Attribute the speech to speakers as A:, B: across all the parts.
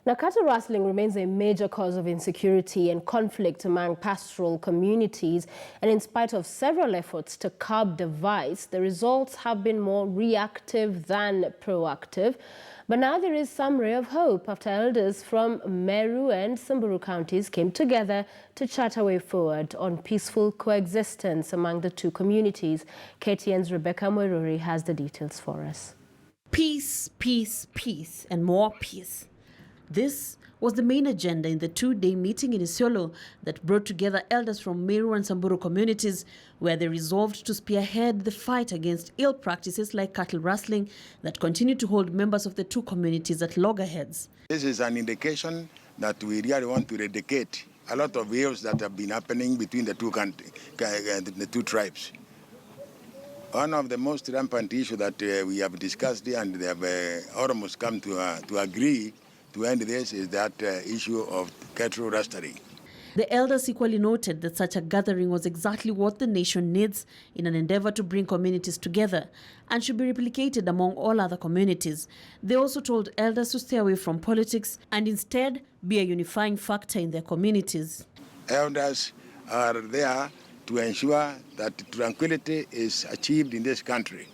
A: Now, cattle rustling remains a major cause of insecurity and conflict among pastoral communities, and in spite of several efforts to curb the vice, the results have been more reactive than proactive. But now there is some ray of hope after elders from Meru and Samburu counties came together to chart a way forward on peaceful coexistence among the two communities. KTN's Rebecca Mweruri has the details for us.
B: Peace, peace, peace, and more peace. This was the main agenda in the two-day meeting in Isiolo that brought together elders from Meru and Samburu communities, where they resolved to spearhead the fight against ill practices like cattle rustling that continue to hold members of the two communities at loggerheads.
C: This is an indication that we really want to eradicate a lot of ills that have been happening between the two tribes. One of the most rampant issues that we have discussed here and they have almost come to agree to end this is that issue of cattle rustling.
B: The elders equally noted that such a gathering was exactly what the nation needs in an endeavor to bring communities together and should be replicated among all other communities. They also told elders to stay away from politics and instead be a unifying factor in their communities.
C: Elders are there to ensure that tranquility is achieved in this country,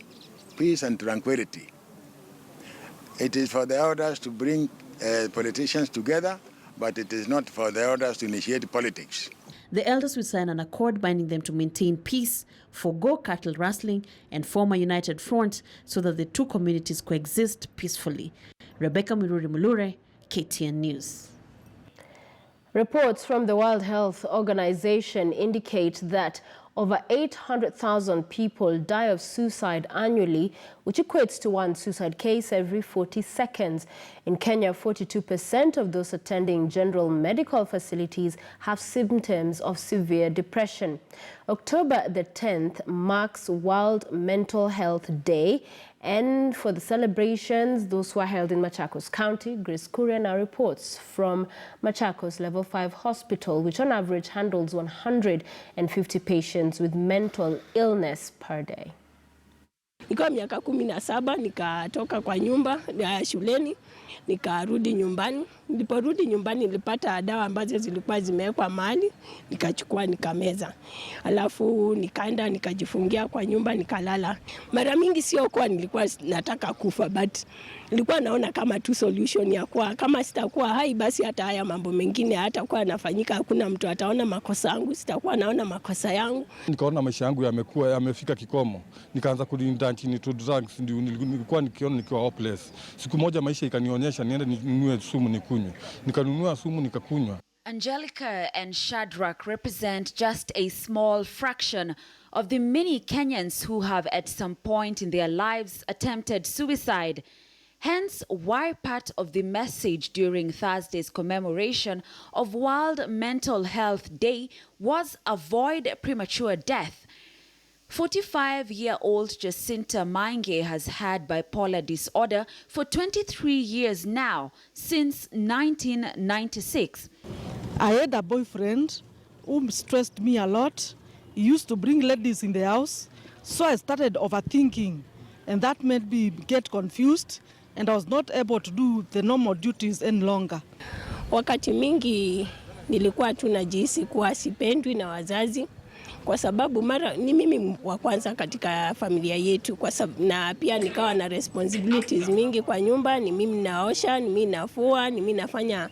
C: peace and tranquility. It is for the elders to bring politicians together, but it is not for the elders to initiate politics.
B: The elders will sign an accord binding them to maintain peace, forgo cattle rustling, and form a united front so that the two communities coexist peacefully. Rebecca Mulure, KTN News.
A: Reports from the World Health Organization indicate that over 800,000 people die of suicide annually, which equates to one suicide case every 40 seconds. In Kenya, 42% of those attending general medical facilities have symptoms of severe depression. October the 10th marks World Mental Health Day, and for the celebrations, those who are held in Machakos County, Grace Kuria now reports from Machakos Level 5 Hospital, which on average handles 150 patients with mental illness per day.
D: Nikiwa miaka 17 nikatoka kwa nyumba ya shuleni nikarudi nyumbani. Niliporudi nyumbani nilipata dawa ambazo zilikuwa zimewekwa mahali, nikachukua nikameza. Alafu nikaenda nikajifungia kwa nyumba nikalala. Mara mingi sio kwa nilikuwa nataka kufa, but nilikuwa naona kama tu solution ya kwa kama sitakuwa hai basi hata haya mambo mengine hatakuwa yanafanyika, hakuna mtu ataona makosa yangu, sitakuwa naona makosa yangu.
E: Nikaona maisha yangu yamefika kikomo. Nikaanza kuindulge into drugs, ndio nilikuwa nikiona nikiwa hopeless. Siku moja maisha ikanionyesha niende ninunue sumu nikunywe. Nikanunua sumu nikakunywa.
F: Angelica and Shadrach represent just a small fraction of the many Kenyans who have at some point in their lives attempted suicide. Hence, why part of the message during Thursday's commemoration of World Mental Health Day was avoid premature death. 45-year-old Jacinta Mange has had bipolar disorder for 23 years now, since 1996.
G: I had a boyfriend who stressed me a lot. He used to bring ladies in the house, so I started overthinking, and that made me get confused, and I was not able to do the normal duties any longer.
D: Wakati mingi nilikuwa tunajihisi kuwa sipendwi na wazazi, kwa sababu mara ni mimi wa kwanza katika familia yetu, kwa sababu na pia nikawa na responsibilities mingi kwa nyumba, ni mimi naosha, ni mimi nafua, ni mimi nafanya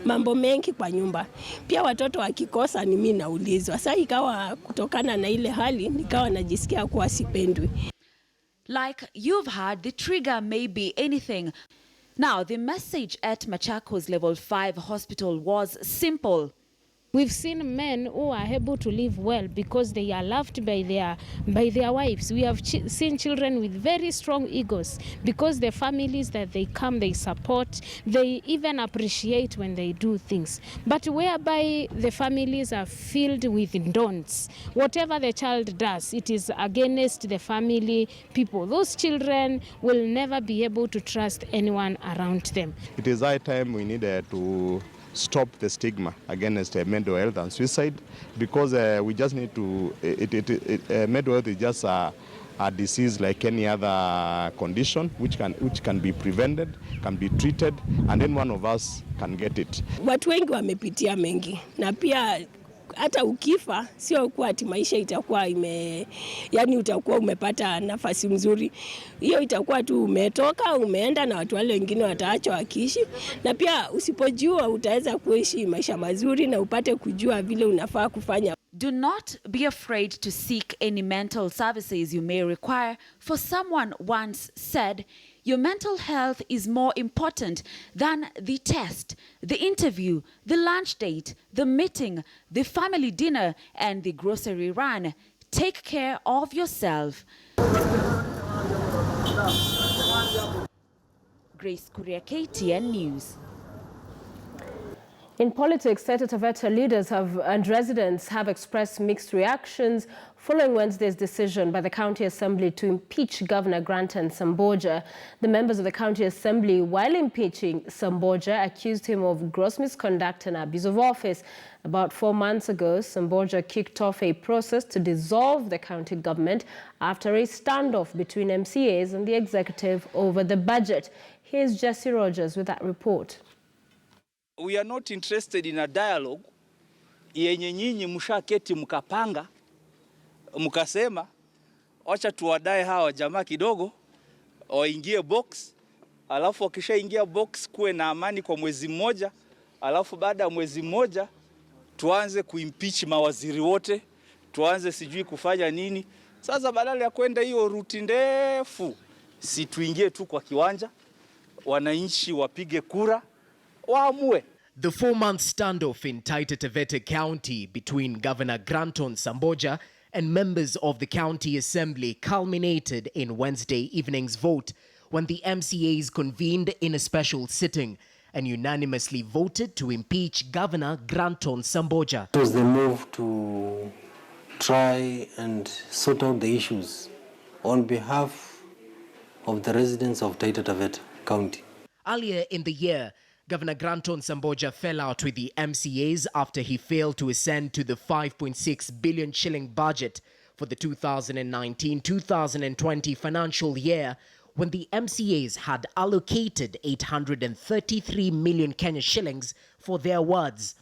D: mambo mengi kwa nyumba. Pia watoto wakikosa ni mimi naulizwa. Sasa ikawa kutokana na ile hali nikawa najisikia kuwa sipendwi.
F: Like you've heard, the trigger may be anything. Now, the message at Machakos Level 5 Hospital was simple.
H: We've seen men who are able to live well because they are loved by their wives. We have seen children with very strong egos because the families that they come, they support, they even appreciate when they do things. But whereby the families are filled with don'ts, whatever the child does, it is against the family people. Those children will never be able to trust anyone around them.
I: It is high time we need to stop the stigma against mental health and suicide, because we just need to, mental health is just a a disease like any other condition which can be prevented, can be treated, and then one of us can get it.
D: Watu wengi wamepitia mengi na pia hata ukifa sio kuwa ati maisha itakuwa yani utakuwa umepata nafasi mzuri. Hiyo itakuwa tu umetoka, umeenda na watu wale wengine wataachwa wakiishi. Na pia usipojua utaweza kuishi maisha mazuri na upate kujua vile unafaa kufanya.
F: Do not be afraid to seek any mental services you may require, for someone once said, your mental health is more important than the test, the interview, the lunch date, the meeting, the family dinner, and the grocery run. Take care of yourself. Grace Kuria, KTN News.
A: In politics, Taita Taveta leaders and residents have expressed mixed reactions following Wednesday's decision by the County Assembly to impeach Governor Granton Samboja. The members of the County Assembly, while impeaching Samboja, accused him of gross misconduct and abuse of office. About 4 months ago, Samboja kicked off a process to dissolve the county government after a standoff between MCAs and the executive over the budget. Here's Jesse Rogers with that report.
J: We are not interested in a dialogue yenye nyinyi mshaketi mkapanga mkasema acha tuwadae hawa jamaa kidogo waingie box, alafu wakishaingia box kuwe na amani kwa mwezi mmoja, alafu baada ya mwezi mmoja tuanze kuimpeach mawaziri wote, tuanze sijui kufanya nini. Sasa badala ya kwenda hiyo ruti ndefu, si tuingie tu kwa kiwanja, wananchi wapige kura waamue.
K: The 4-month standoff in Taita Taveta County between Governor Granton Samboja and members of the County Assembly culminated in Wednesday evening's vote when the MCAs convened in a special sitting and unanimously voted to impeach Governor Granton Samboja.
L: It was the move to try and sort out the issues on behalf of the residents of Taita Taveta County.
K: Earlier in the year, Governor Granton Samboja fell out with the MCAs after he failed to assent to the 5.6 billion shilling budget for the 2019-2020 financial year, when the MCAs had allocated 833 million Kenya shillings for their wards.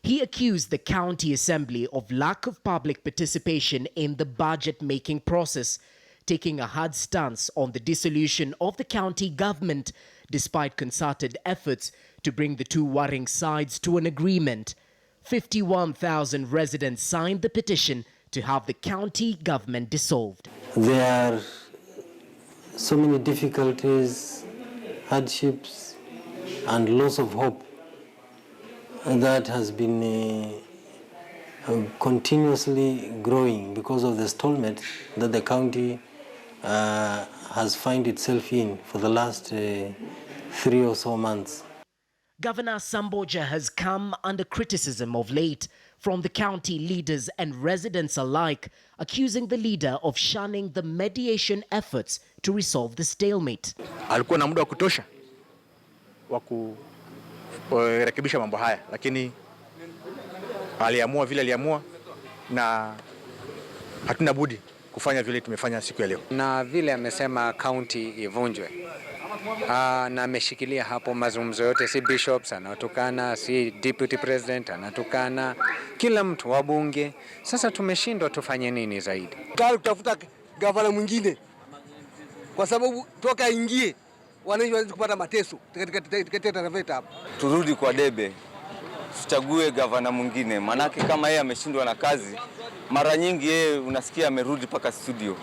K: He accused the County Assembly of lack of public participation in the budget-making process, taking a hard stance on the dissolution of the county government despite concerted efforts to bring the two warring sides to an agreement. 51,000 residents signed the petition to have the county government dissolved.
L: There are so many difficulties, hardships, and loss of hope that has been continuously growing because of the stalemate that the county has found itself in for the last 3 or so months.
K: Governor Samboja has come under criticism of late from the county leaders and residents alike, accusing the leader of shunning the mediation efforts to resolve the stalemate.
M: Alikuwa na muda wa kutosha wa kurekebisha mambo haya, lakini aliamua vile aliamua na hatuna budi kufanya vile tumefanya siku ya leo.
N: Na vile amesema county ivunjwe. Na ameshikilia hapo mazungumzo yote, si bishops anatukana, si deputy president anatukana, kila mtu wabunge. Sasa tumeshindwa tufanye nini zaidi?
O: Tutafuta gavana mwingine kwa sababu toka ingie wananchi wanaweza kupata mateso katika Taveta hapa.
P: Turudi kwa debe, tuchague gavana mwingine, manake kama yeye ameshindwa na kazi, mara nyingi yeye unasikia amerudi paka studio.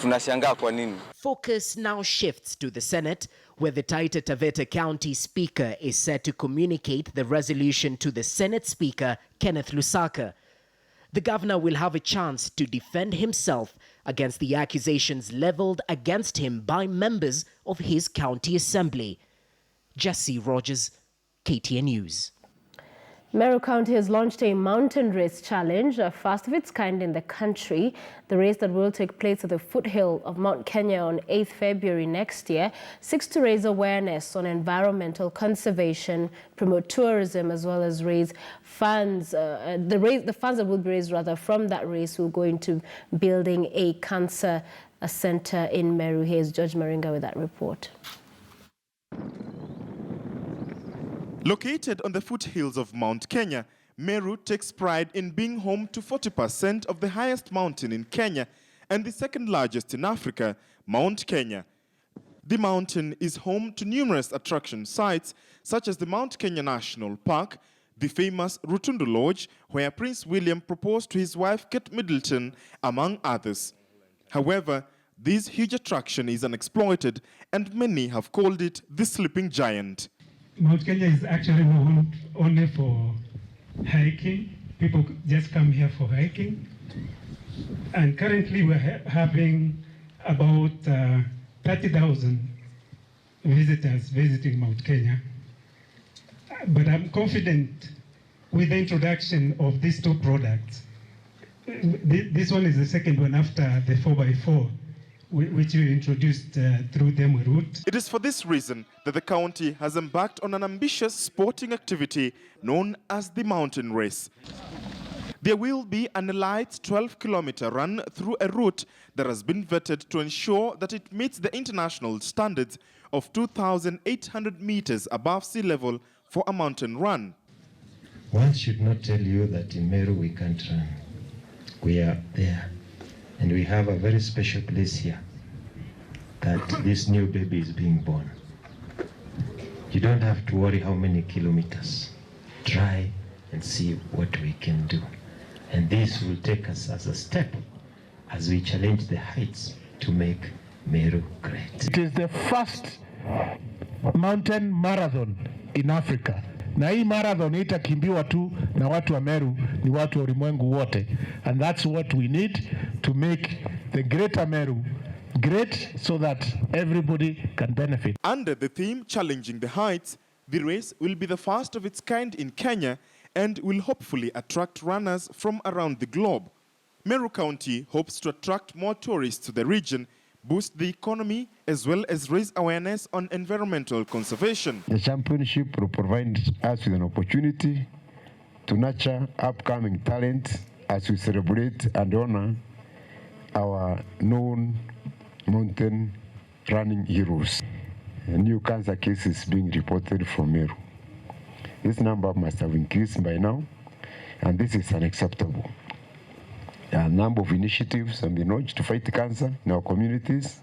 P: Tunashangaa kwa nini.
K: Focus now shifts to the Senate, where the Taita Taveta County Speaker is set to communicate the resolution to the Senate Speaker, Kenneth Lusaka. The governor will have a chance to defend himself against the accusations leveled against him by members of his county assembly. Jesse Rogers, KTN News.
A: Meru County has launched a mountain race challenge, a first of its kind in the country. The race that will take place at the foothill of Mount Kenya on 8th February next year seeks to raise awareness on environmental conservation, promote tourism, as well as raise funds. The funds that will be raised from that race will go into building a cancer center in Meru. Here's George Maringa with that report.
Q: Located on the foothills of Mount Kenya, Meru takes pride in being home to 40% of the highest mountain in Kenya and the second largest in Africa, Mount Kenya. The mountain is home to numerous attraction sites such as the Mount Kenya National Park, the famous Rutundu Lodge, where Prince William proposed to his wife Kate Middleton, among others. However, this huge attraction is unexploited and many have called it the sleeping giant.
R: Mount Kenya is actually known only for hiking. People just come here for hiking. And currently we're having about 30,000 visitors visiting Mount Kenya. But I'm confident with the introduction of these two products. This one is the second one after the 4x4. Which we introduced through demo route.
Q: It is for this reason that the county has embarked on an ambitious sporting activity known as the mountain race. There will be an elite 12-kilometer run through a route that has been vetted to ensure that it meets the international standards of 2,800 meters above sea level for a mountain run.
S: One should not tell you that in Meru we can't run. We are there. And we have a very special place here that this new baby is being born. You don't have to worry how many kilometers. Try and see what we can do. And this will take us as a step as we challenge the heights to make Meru great.
T: It is the first mountain marathon in Africa. Na hii marathon itakimbiwa tu na watu wa Meru, ni watu wa ulimwengu wote. And that's what we need to make the greater Meru great so that everybody can benefit.
Q: Under the theme Challenging the Heights, the race will be the first of its kind in Kenya and will hopefully attract runners from around the globe. Meru County hopes to attract more tourists to the region, boost the economy, as well as raise awareness on environmental conservation.
T: The championship will provide us with an opportunity to nurture upcoming talent as we celebrate and honor our known mountain running heroes. New cancer cases being reported from Meru. This number must have increased by now, and this is unacceptable. A number of initiatives have been launched to fight cancer in our communities,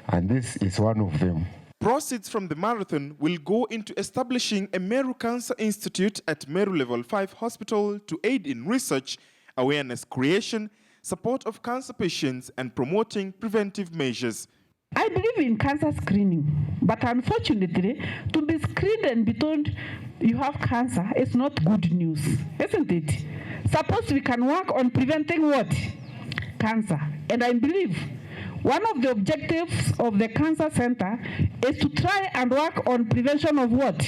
T: and this is one of them.
Q: Proceeds from the marathon will go into establishing a Meru Cancer Institute at Meru Level 5 Hospital to aid in research, awareness creation, support of cancer patients, and promoting preventive measures.
U: I believe in cancer screening, but unfortunately, to be screened and be told you have cancer is not good news, isn't it? Suppose we can work on preventing what? Cancer. And I believe one of the objectives of the Cancer Center is to try and work on prevention of what?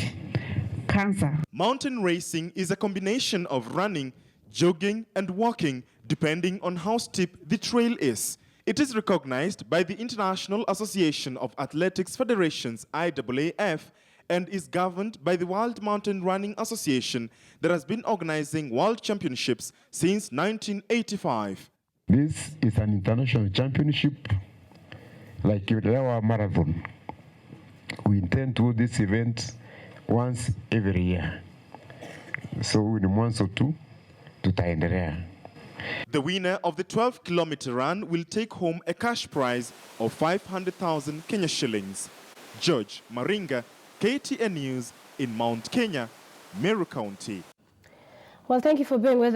U: Cancer.
Q: Mountain racing is a combination of running, jogging, and walking, depending on how steep the trail is. It is recognized by the International Association of Athletics Federations, IAAF, and is governed by the World Mountain Running Association that has been organizing world championships since 1985.
T: This is an international championship like our marathon. We intend to do this event once every year. So in a month or two, tutaendelea.
Q: The winner of the 12-kilometer run will take home a cash prize of 500,000 Kenya shillings. George Maringa, KTN News in Mount Kenya, Meru County.
A: Well, thank you for being with us.